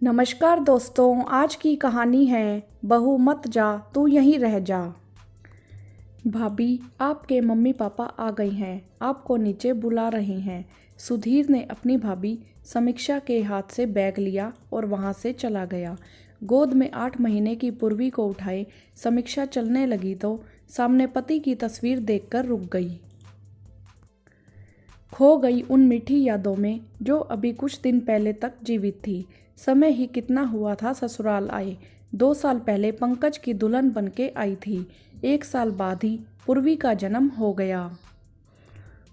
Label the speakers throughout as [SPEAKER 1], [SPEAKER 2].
[SPEAKER 1] नमस्कार दोस्तों, आज की कहानी है बहू मत जा तू यहीं रह जा। भाभी, आपके मम्मी पापा आ गए हैं, आपको नीचे बुला रहे हैं। सुधीर ने अपनी भाभी समीक्षा के हाथ से बैग लिया और वहां से चला गया। गोद में 8 महीने की पूर्वी को उठाए समीक्षा चलने लगी तो सामने पति की तस्वीर देखकर रुक गई। खो गई उन मीठी यादों में जो अभी कुछ दिन पहले तक जीवित थी। समय ही कितना हुआ था ससुराल आए। 2 साल पहले पंकज की दुल्हन बनके आई थी। 1 साल बाद ही पूर्वी का जन्म हो गया।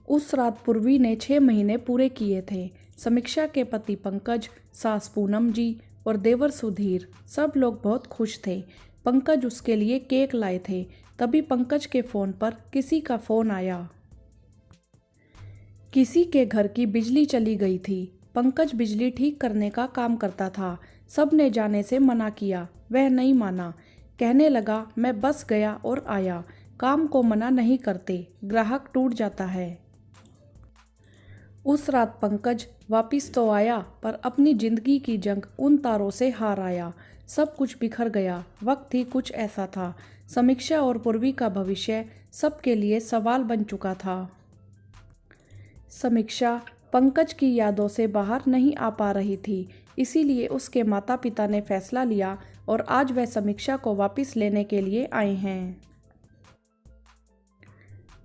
[SPEAKER 1] उस रात पूर्वी ने 6 महीने पूरे किए थे। समीक्षा के पति पंकज, सास पूनम जी और देवर सुधीर, सब लोग बहुत खुश थे। पंकज उसके लिए केक लाए थे। तभी पंकज के फ़ोन पर किसी का फ़ोन आया। किसी के घर की बिजली चली गई थी। पंकज बिजली ठीक करने का काम करता था। सब ने जाने से मना किया, वह नहीं माना। कहने लगा मैं बस गया और आया। काम को मना नहीं करते, ग्राहक टूट जाता है। उस रात पंकज वापिस तो आया पर अपनी जिंदगी की जंग उन तारों से हार आया। सब कुछ बिखर गया। वक्त ही कुछ ऐसा था। समीक्षा और पूर्वी का भविष्य सबके लिए सवाल बन चुका था। समीक्षा पंकज की यादों से बाहर नहीं आ पा रही थी, इसीलिए उसके माता पिता ने फैसला लिया और आज वह समीक्षा को वापस लेने के लिए आए हैं।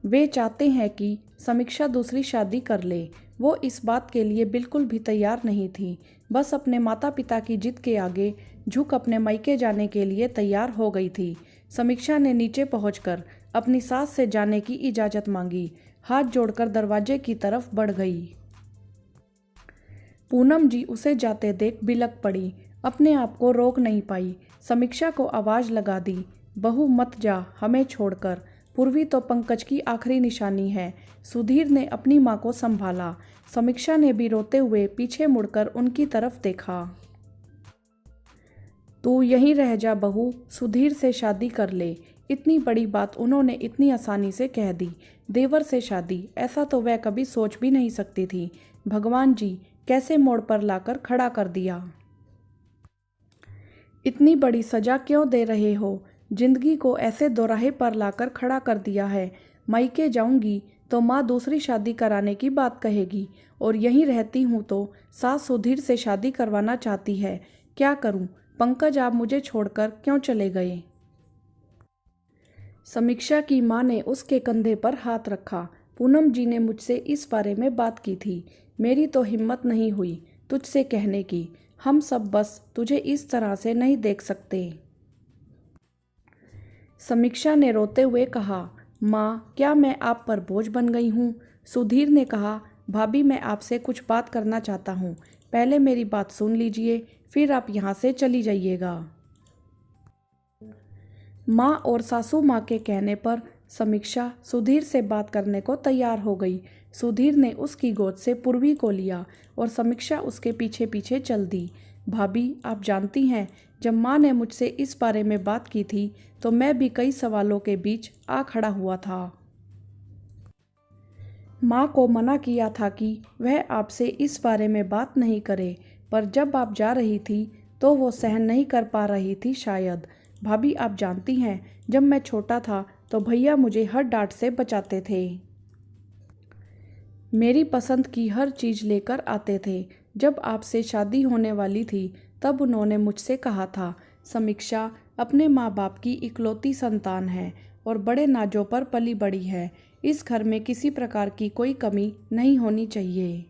[SPEAKER 1] वे चाहते हैं कि समीक्षा दूसरी शादी कर ले। वो इस बात के लिए बिल्कुल भी तैयार नहीं थी। बस अपने माता पिता की जिद के आगे झुक अपने मायके जाने के लिए तैयार हो गई थी। समीक्षा ने नीचे पहुंचकर अपनी सास से जाने की इजाज़त मांगी। हाथ जोड़कर दरवाजे की तरफ बढ़ गई। पूनम जी उसे जाते देख बिलक पड़ी। अपने आप को रोक नहीं पाई। समीक्षा को आवाज़ लगा दी, बहू मत जा हमें छोड़कर। पूर्वी तो पंकज की आखिरी निशानी है। सुधीर ने अपनी माँ को संभाला। समीक्षा ने भी रोते हुए पीछे मुड़कर उनकी तरफ देखा। तू यहीं रह जा बहू, सुधीर से शादी कर ले। इतनी बड़ी बात उन्होंने इतनी आसानी से कह दी। देवर से शादी, ऐसा तो वह कभी सोच भी नहीं सकती थी। भगवान जी, कैसे मोड़ पर लाकर खड़ा कर दिया। इतनी बड़ी सजा क्यों दे रहे हो? जिंदगी को ऐसे दोराहे पर लाकर खड़ा कर दिया है। मायके जाऊंगी तो माँ दूसरी शादी कराने की बात कहेगी और यहीं रहती हूँ तो सास सुधीर से शादी करवाना चाहती है। क्या करूँ? पंकज आप मुझे छोड़कर क्यों चले गए? समीक्षा की माँ ने उसके कंधे पर हाथ रखा। पूनम जी ने मुझसे इस बारे में बात की थी। मेरी तो हिम्मत नहीं हुई तुझसे कहने की। हम सब बस तुझे इस तरह से नहीं देख सकते। समीक्षा ने रोते हुए कहा, माँ क्या मैं आप पर बोझ बन गई हूँ? सुधीर ने कहा, भाभी मैं आपसे कुछ बात करना चाहता हूँ। पहले मेरी बात सुन लीजिए, फिर आप यहाँ से चली जाइएगा। माँ और सासू माँ के कहने पर समीक्षा सुधीर से बात करने को तैयार हो गई। सुधीर ने उसकी गोद से पूर्वी को लिया और समीक्षा उसके पीछे पीछे चल दी। भाभी आप जानती हैं, जब माँ ने मुझसे इस बारे में बात की थी तो मैं भी कई सवालों के बीच आ खड़ा हुआ था। माँ को मना किया था कि वह आपसे इस बारे में बात नहीं करे, पर जब आप जा रही थी तो वो सहन नहीं कर पा रही थी शायद। भाभी आप जानती हैं, जब मैं छोटा था तो भैया मुझे हर डांट से बचाते थे। मेरी पसंद की हर चीज़ लेकर आते थे। जब आपसे शादी होने वाली थी तब उन्होंने मुझसे कहा था, समीक्षा अपने माँ बाप की इकलौती संतान है और बड़े नाजों पर पली बड़ी है। इस घर में किसी प्रकार की कोई कमी नहीं होनी चाहिए।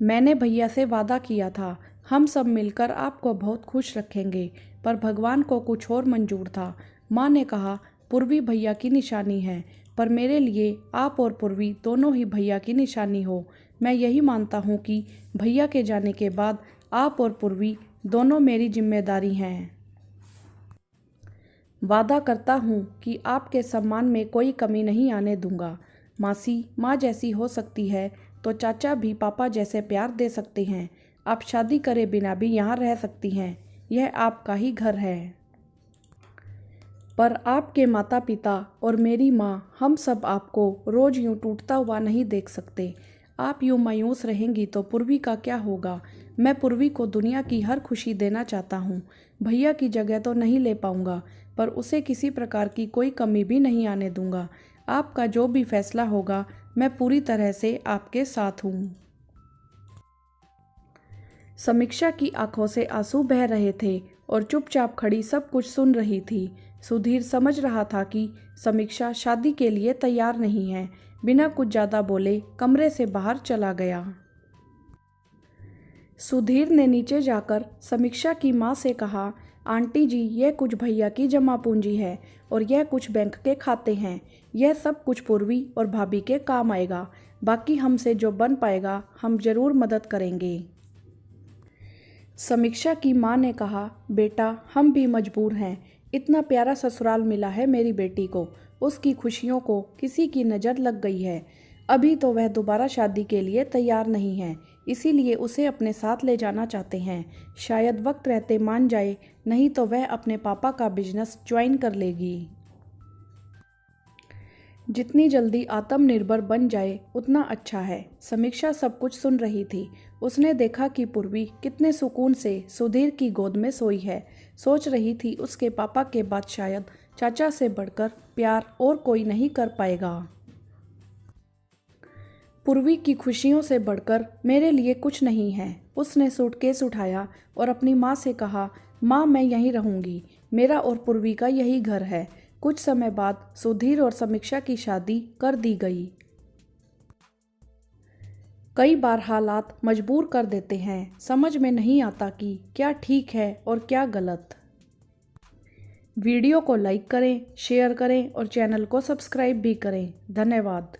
[SPEAKER 1] मैंने भैया से वादा किया था, हम सब मिलकर आपको बहुत खुश रखेंगे, पर भगवान को कुछ और मंजूर था। माँ ने कहा, पूर्वी भैया की निशानी है, पर मेरे लिए आप और पूर्वी दोनों ही भैया की निशानी हो। मैं यही मानता हूँ कि भैया के जाने के बाद आप और पूर्वी दोनों मेरी जिम्मेदारी हैं। वादा करता हूँ कि आपके सम्मान में कोई कमी नहीं आने दूंगा। मासी माँ जैसी हो सकती है तो चाचा भी पापा जैसे प्यार दे सकते हैं। आप शादी करे बिना भी यहाँ रह सकती हैं। यह आपका ही घर है। पर आपके माता पिता और मेरी माँ, हम सब आपको रोज़ यूँ टूटता हुआ नहीं देख सकते। आप यूँ मायूस रहेंगी तो पूर्वी का क्या होगा? मैं पूर्वी को दुनिया की हर खुशी देना चाहता हूँ। भैया की जगह तो नहीं ले पाऊँगा, पर उसे किसी प्रकार की कोई कमी भी नहीं आने दूँगा। आपका जो भी फैसला होगा, मैं पूरी तरह से आपके साथ हूँ। समीक्षा की आंखों से आंसू बह रहे थे और चुपचाप खड़ी सब कुछ सुन रही थी। सुधीर समझ रहा था कि समीक्षा शादी के लिए तैयार नहीं है। बिना कुछ ज़्यादा बोले कमरे से बाहर चला गया। सुधीर ने नीचे जाकर समीक्षा की माँ से कहा, आंटी जी, यह कुछ भैया की जमा पूंजी है और यह कुछ बैंक के खाते हैं। यह सब कुछ पूर्वी और भाभी के काम आएगा। बाकी हमसे जो बन पाएगा हम जरूर मदद करेंगे। समीक्षा की माँ ने कहा, बेटा, हम भी मजबूर हैं। इतना प्यारा ससुराल मिला है मेरी बेटी को। उसकी खुशियों को किसी की नज़र लग गई है। अभी तो वह दोबारा शादी के लिए तैयार नहीं है, इसीलिए उसे अपने साथ ले जाना चाहते हैं। शायद वक्त रहते मान जाए, नहीं तो वह अपने पापा का बिजनेस ज्वाइन कर लेगी। जितनी जल्दी आत्मनिर्भर बन जाए उतना अच्छा है। समीक्षा सब कुछ सुन रही थी। उसने देखा कि पूर्वी कितने सुकून से सुधीर की गोद में सोई है। सोच रही थी उसके पापा के बाद शायद चाचा से बढ़कर प्यार और कोई नहीं कर पाएगा। पूर्वी की खुशियों से बढ़कर मेरे लिए कुछ नहीं है। उसने सूटकेस उठाया और अपनी माँ से कहा, माँ, मैं यहीं रहूँगी। मेरा और पूर्वी का यही घर है। कुछ समय बाद सुधीर और समीक्षा की शादी कर दी गई। कई बार हालात मजबूर कर देते हैं। समझ में नहीं आता कि क्या ठीक है और क्या गलत। वीडियो को लाइक करें, शेयर करें और चैनल को सब्सक्राइब भी करें। धन्यवाद।